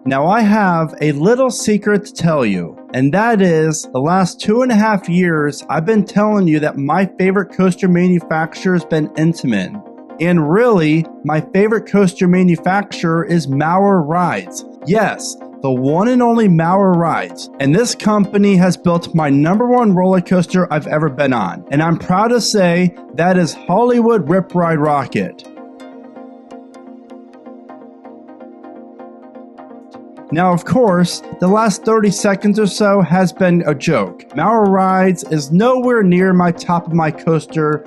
Now I have a little secret to tell you, and that is the last 2.5 years I've been telling you that my favorite coaster manufacturer has been Intamin. And really, my favorite coaster manufacturer is Maurer Rides. Yes, the one and only Maurer Rides. And this company has built my #1 roller coaster I've ever been on. And I'm proud to say that is Hollywood Rip Ride Rocket. Now, of course, the last 30 seconds or so has been a joke. Maurer Rides is nowhere near my top of my coaster,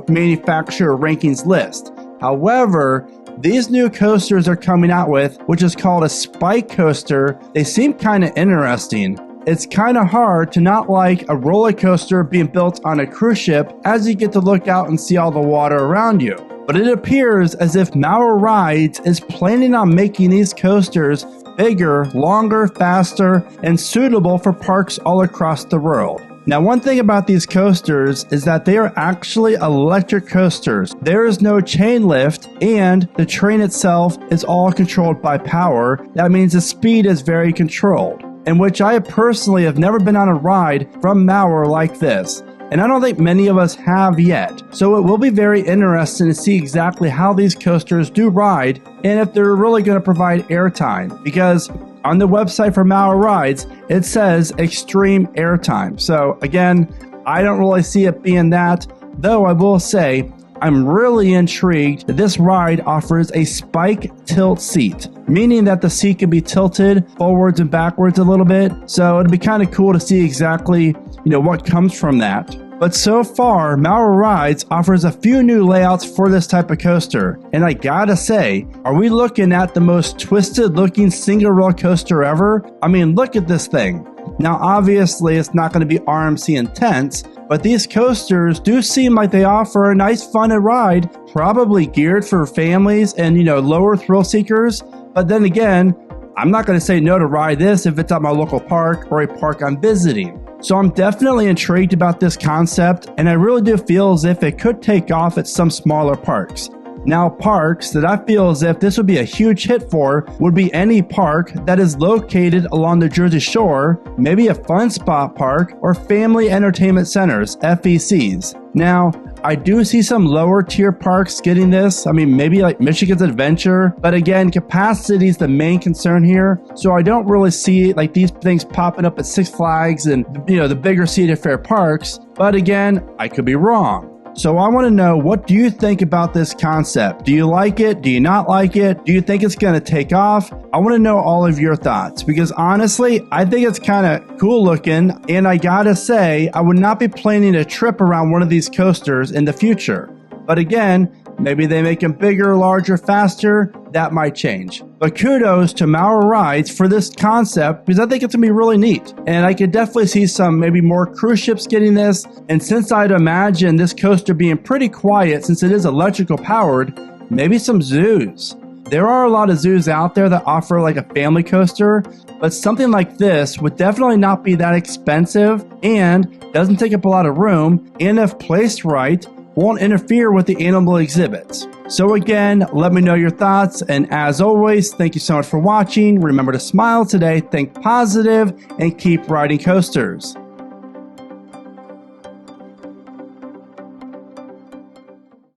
manufacturer rankings list. However, these new coasters they're coming out with, which is called a spike coaster, they seem kind of interesting. It's kind of hard to not like a roller coaster being built on a cruise ship as you get to look out and see all the water around you. But it appears as if Maurer Rides is planning on making these coasters bigger, longer, faster, and suitable for parks all across the world. Now, one thing about these coasters is that they are actually electric coasters. There is no chain lift, and the train itself is all controlled by power. That means the speed is very controlled, in which I personally have never been on a ride from Maurer like this. And I don't think many of us have yet. So it will be very interesting to see exactly how these coasters do ride and if they're really going to provide airtime. Because on the website for Maurer Rides, it says extreme airtime. So again, I don't really see it being that, though I will say I'm really intrigued that this ride offers a spike tilt seat, meaning that the seat can be tilted forwards and backwards a little bit. So it'd be kind of cool to see exactly, what comes from that. But so far, Maurer Rides offers a few new layouts for this type of coaster. And I gotta say, are we looking at the most twisted looking single rail coaster ever? I mean, look at this thing. Now, obviously, it's not going to be RMC intense, but these coasters do seem like they offer a nice fun ride, probably geared for families and, lower thrill seekers. But then again, I'm not going to say no to ride this if it's at my local park or a park I'm visiting. So I'm definitely intrigued about this concept, and I really do feel as if it could take off at some smaller parks. Now, parks that I feel as if this would be a huge hit for would be any park that is located along the Jersey Shore, maybe a fun spot park, or family entertainment centers, FECs. Now, I do see some lower tier parks getting this. I mean, maybe like Michigan's Adventure, but again, capacity is the main concern here. So I don't really see like these things popping up at Six Flags and, the bigger seated fair parks. But again, I could be wrong. So I want to know, what do you think about this concept? Do you like it? Do you not like it? Do you think it's going to take off? I want to know all of your thoughts, because honestly, I think it's kind of cool looking, and I gotta say, I would not be planning a trip around one of these coasters in the future. But again, maybe they make them bigger, larger, faster. That might change. But kudos to Maurer Rides for this concept, because I think it's going to be really neat. And I could definitely see some maybe more cruise ships getting this. And since I'd imagine this coaster being pretty quiet since it is electrical powered, maybe some zoos. There are a lot of zoos out there that offer like a family coaster, but something like this would definitely not be that expensive and doesn't take up a lot of room, and if placed right, won't interfere with the animal exhibits. So again, let me know your thoughts, and as always, thank you so much for watching. Remember to smile today, think positive, and keep riding coasters.